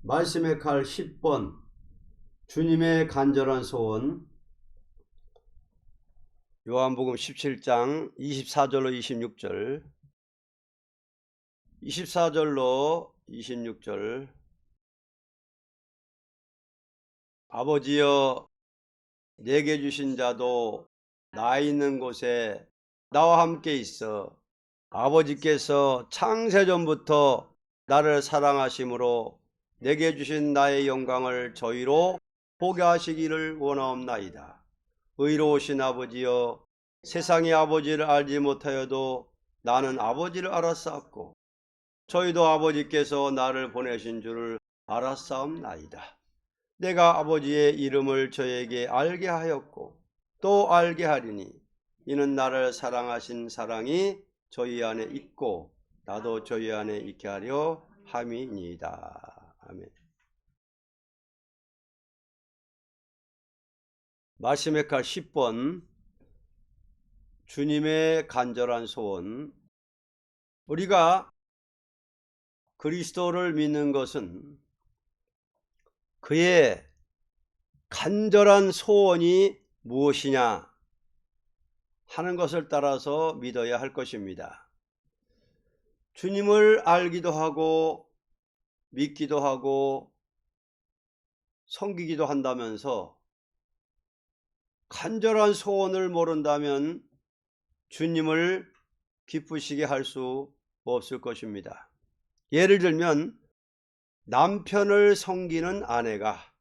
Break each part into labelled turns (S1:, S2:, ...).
S1: 말씀의 칼 10번 주님의 간절한 소원. 요한복음 17장 24절로 26절, 24절로 26절. 아버지여, 내게 주신 자도 나 있는 곳에 나와 함께 있어 아버지께서 창세전부터 나를 사랑하심으로 내게 주신 나의 영광을 저희로 보게 하시기를 원하옵나이다. 의로우신 아버지여, 세상이 아버지를 알지 못하여도 나는 아버지를 알았사옵고 저희도 아버지께서 나를 보내신 줄을 알았사옵나이다. 내가 아버지의 이름을 저에게 알게 하였고 또 알게 하리니 이는 나를 사랑하신 사랑이 저희 안에 있고 나도 저희 안에 있게 하려 함이니이다. 아멘. 말씀의 칼 10번 주님의 간절한 소원. 우리가 그리스도를 믿는 것은 그의 간절한 소원이 무엇이냐 하는 것을 따라서 믿어야 할 것입니다. 주님을 알기도 하고 믿기도 하고 섬기기도 한다면서 간절한 소원을 모른다면 주님을 기쁘시게 할 수 없을 것입니다. 예를 들면 남편을 섬기는 아내가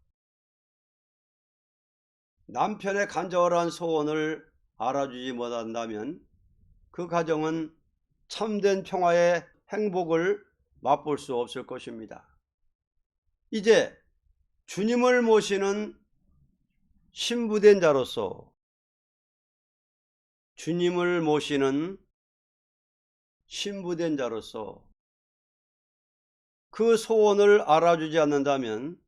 S1: 남편의 간절한 소원을 알아주지 못한다면 그 가정은 참된 평화의 행복을 맛볼 수 없을 것입니다. 이제 주님을 모시는 신부된 자로서 주님을 모시는 신부된 자로서 그 소원을 알아주지 않는다면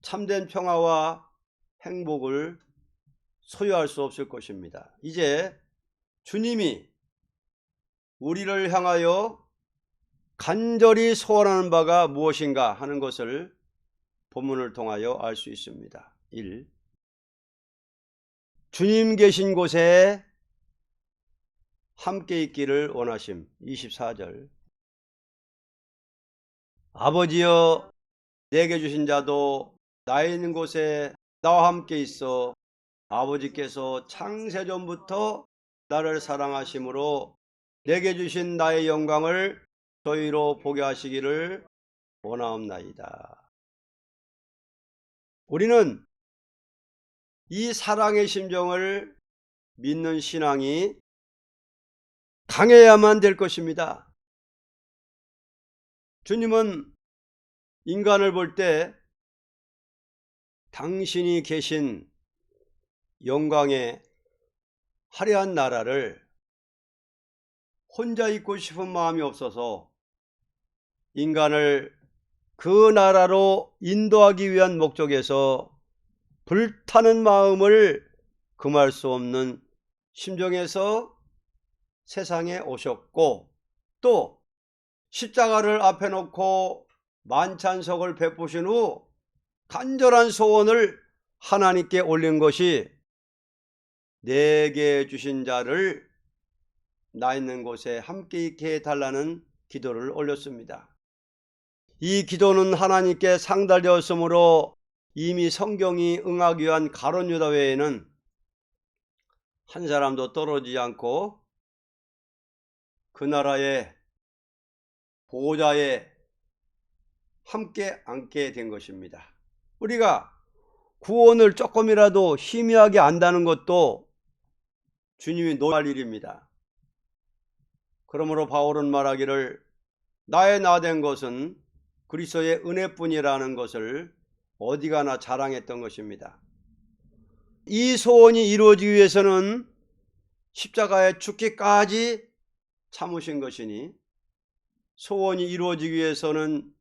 S1: 참된 평화와 행복을 소유할 수 없을 것입니다. 이제 주님이 우리를 향하여 간절히 소원하는 바가 무엇인가 하는 것을 본문을 통하여 알 수 있습니다. 1. 주님 계신 곳에 함께 있기를 원하심. 24절. 아버지여, 내게 주신 자도 나 있는 곳에 나와 함께 있어 아버지께서 창세전부터 나를 사랑하심으로 내게 주신 나의 영광을 저희로 보게 하시기를 원하옵나이다. 우리는 이 사랑의 심정을 믿는 신앙이 강해야만 될 것입니다. 주님은 인간을 볼 때 당신이 계신 영광의 화려한 나라를 혼자 있고 싶은 마음이 없어서 인간을 그 나라로 인도하기 위한 목적에서 불타는 마음을 금할 수 없는 심정에서 세상에 오셨고 또 십자가를 앞에 놓고 만찬석을 베푸신 후 간절한 소원을 하나님께 올린 것이 내게 주신 자를 나 있는 곳에 함께 있게 해달라는 기도를 올렸습니다. 이 기도는 하나님께 상달되었으므로 이미 성경이 응하기 위한 가룟 유다 외에는 한 사람도 떨어지지 않고 그 나라의 보호자에 함께 앉게 된 것입니다. 우리가 구원을 조금이라도 희미하게 안다는 것도 주님이 노할 일입니다. 그러므로 바울은 말하기를 나의 나 된 것은 그리스도의 은혜뿐이라는 것을 어디가나 자랑했던 것입니다. 이 소원이 이루어지기 위해서는 십자가에 죽기까지 참으신 것이니 소원이 이루어지기 위해서는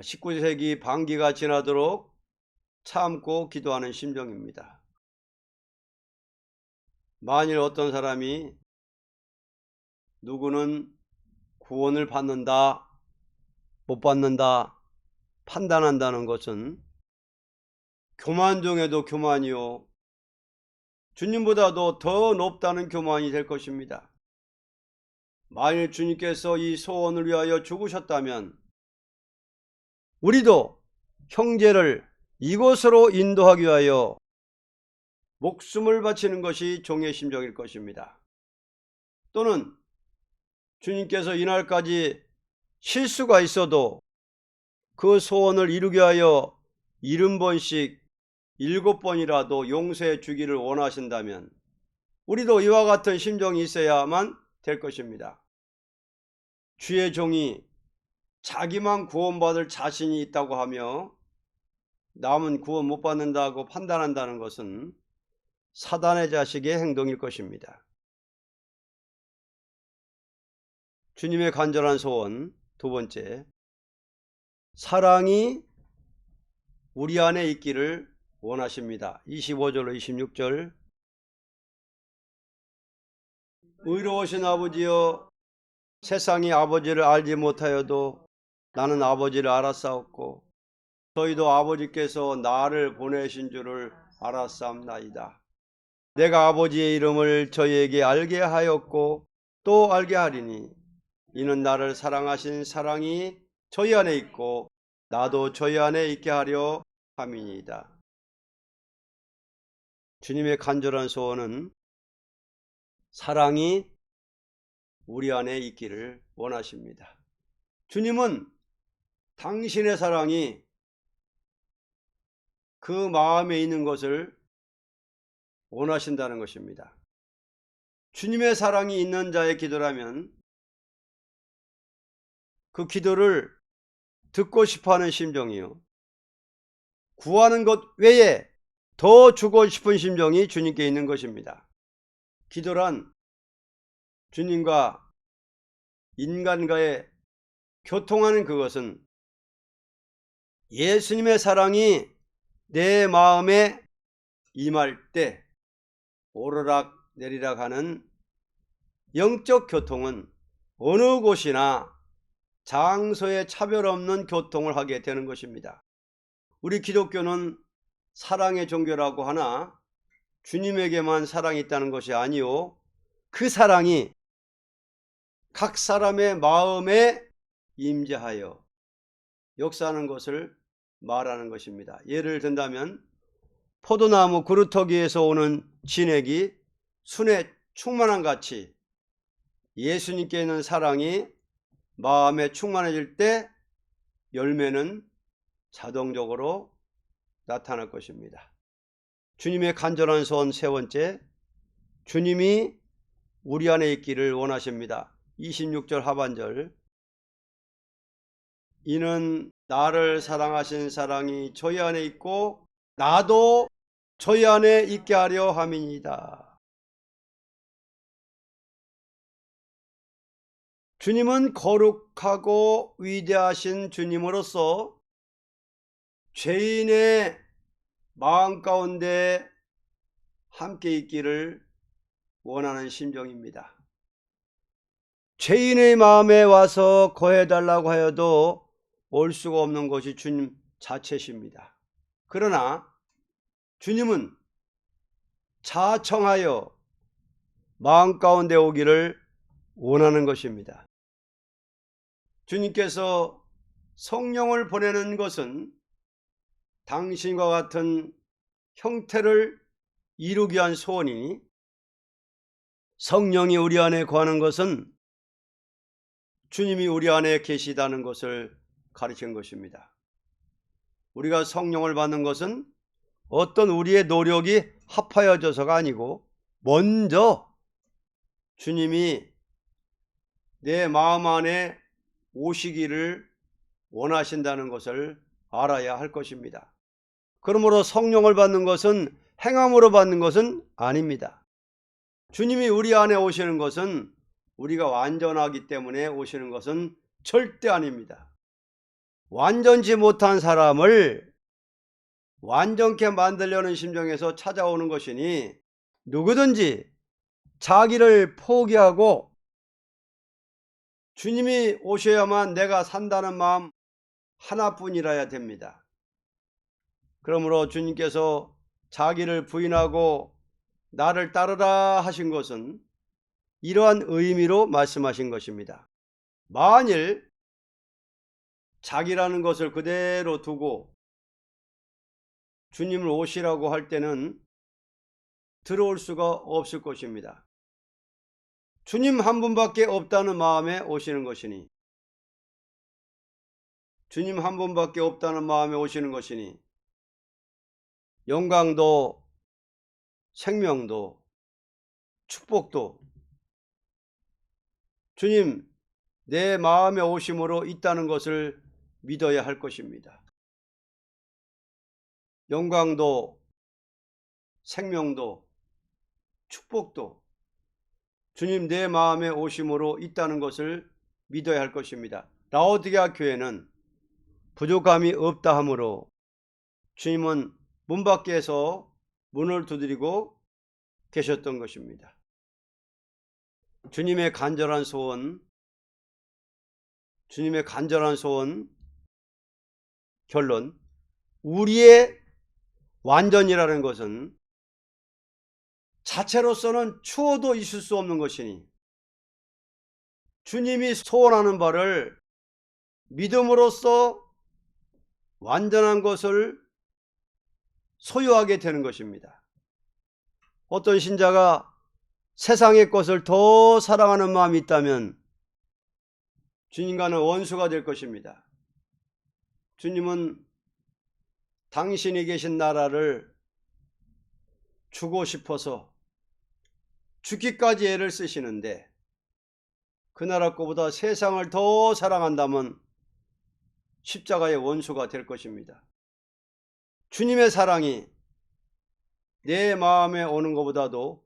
S1: 19세기 반기가 지나도록 참고 기도하는 심정입니다. 만일 어떤 사람이 누구는 구원을 받는다, 못 받는다 판단한다는 것은 교만 중에도 교만이요, 주님보다도 더 높다는 교만이 될 것입니다. 만일 주님께서 이 소원을 위하여 죽으셨다면 우리도 형제를 이곳으로 인도하기 위하여 목숨을 바치는 것이 종의 심정일 것입니다. 또는 주님께서 이날까지 실수가 있어도 그 소원을 이루기 위하여 70번씩 7번이라도 용서해 주기를 원하신다면 우리도 이와 같은 심정이 있어야만 될 것입니다. 주의 종이 자기만 구원받을 자신이 있다고 하며 남은 구원 못 받는다고 판단한다는 것은 사단의 자식의 행동일 것입니다. 주님의 간절한 소원 두 번째, 사랑이 우리 안에 있기를 원하십니다. 25절로 26절. 의로우신 아버지여, 세상이 아버지를 알지 못하여도 나는 아버지를 알았사옵고 저희도 아버지께서 나를 보내신 줄을 알았사옵나이다. 내가 아버지의 이름을 저희에게 알게 하였고 또 알게 하리니 이는 나를 사랑하신 사랑이 저희 안에 있고 나도 저희 안에 있게 하려 함이니이다. 주님의 간절한 소원은 사랑이 우리 안에 있기를 원하십니다. 주님은 당신의 사랑이 그 마음에 있는 것을 원하신다는 것입니다. 주님의 사랑이 있는 자의 기도라면 그 기도를 듣고 싶어하는 심정이요, 구하는 것 외에 더 주고 싶은 심정이 주님께 있는 것입니다. 기도란 주님과 인간과의 교통하는 그것은 예수님의 사랑이 내 마음에 임할 때 오르락 내리락 하는 영적 교통은 어느 곳이나 장소에 차별 없는 교통을 하게 되는 것입니다. 우리 기독교는 사랑의 종교라고 하나 주님에게만 사랑이 있다는 것이 아니요, 그 사랑이 각 사람의 마음에 임재하여 역사하는 것을 말하는 것입니다. 예를 든다면 포도나무 그루터기에서 오는 진액이 순에 충만한 같이 예수님께 있는 사랑이 마음에 충만해질 때 열매는 자동적으로 나타날 것입니다. 주님의 간절한 소원 세 번째, 주님이 우리 안에 있기를 원하십니다. 26절 하반절. 이는 나를 사랑하신 사랑이 저희 안에 있고 나도 저희 안에 있게 하려 함이니이다. 주님은 거룩하고 위대하신 주님으로서 죄인의 마음 가운데 함께 있기를 원하는 심정입니다. 죄인의 마음에 와서 거해달라고 하여도 올 수가 없는 것이 주님 자체십니다. 그러나 주님은 자청하여 마음 가운데 오기를 원하는 것입니다. 주님께서 성령을 보내는 것은 당신과 같은 형태를 이루기 위한 소원이니, 성령이 우리 안에 거하는 것은 주님이 우리 안에 계시다는 것을 가르친 것입니다. 우리가 성령을 받는 것은 어떤 우리의 노력이 합하여져서가 아니고 먼저 주님이 내 마음 안에 오시기를 원하신다는 것을 알아야 할 것입니다. 그러므로 성령을 받는 것은 행함으로 받는 것은 아닙니다. 주님이 우리 안에 오시는 것은 우리가 완전하기 때문에 오시는 것은 절대 아닙니다. 완전치 못한 사람을 완전케 만들려는 심정에서 찾아오는 것이니 누구든지 자기를 포기하고 주님이 오셔야만 내가 산다는 마음 하나뿐이라야 됩니다. 그러므로 주님께서 자기를 부인하고 나를 따르라 하신 것은 이러한 의미로 말씀하신 것입니다. 만일 자기라는 것을 그대로 두고 주님을 오시라고 할 때는 들어올 수가 없을 것입니다. 주님 한 분밖에 없다는 마음에 오시는 것이니, 주님 한 분밖에 없다는 마음에 오시는 것이니 영광도 생명도 축복도 주님 내 마음에 오심으로 있다는 것을 믿어야 할 것입니다. 영광도 생명도 축복도 주님 내 마음에 오심으로 있다는 것을 믿어야 할 것입니다. 라오디게아 교회는 부족함이 없다 하므로 주님은 문 밖에서 문을 두드리고 계셨던 것입니다. 주님의 간절한 소원, 주님의 간절한 소원, 결론, 우리의 완전이라는 것은 자체로서는 추워도 있을 수 없는 것이니 주님이 소원하는 바를 믿음으로써 완전한 것을 소유하게 되는 것입니다. 어떤 신자가 세상의 것을 더 사랑하는 마음이 있다면 주님과는 원수가 될 것입니다. 주님은 당신이 계신 나라를 주고 싶어서 죽기까지 애를 쓰시는데 그 나라 것보다 세상을 더 사랑한다면 십자가의 원수가 될 것입니다. 주님의 사랑이 내 마음에 오는 것보다도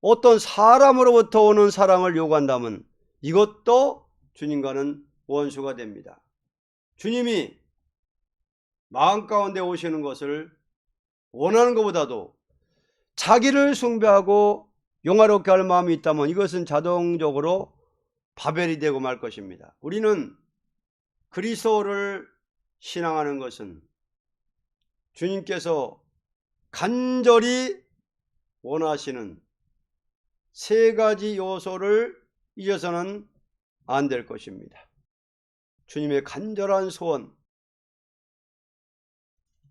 S1: 어떤 사람으로부터 오는 사랑을 요구한다면 이것도 주님과는 원수가 됩니다. 주님이 마음 가운데 오시는 것을 원하는 것보다도 자기를 숭배하고 영화롭게 할 마음이 있다면 이것은 자동적으로 바벨이 되고 말 것입니다. 우리는 그리스도를 신앙하는 것은 주님께서 간절히 원하시는 세 가지 요소를 잊어서는 안 될 것입니다. 주님의 간절한 소원,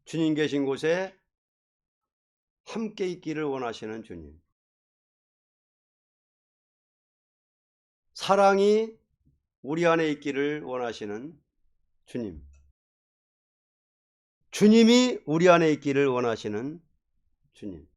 S1: 주님 계신 곳에 함께 있기를 원하시는 주님, 사랑이 우리 안에 있기를 원하시는 주님, 주님이 우리 안에 있기를 원하시는 주님,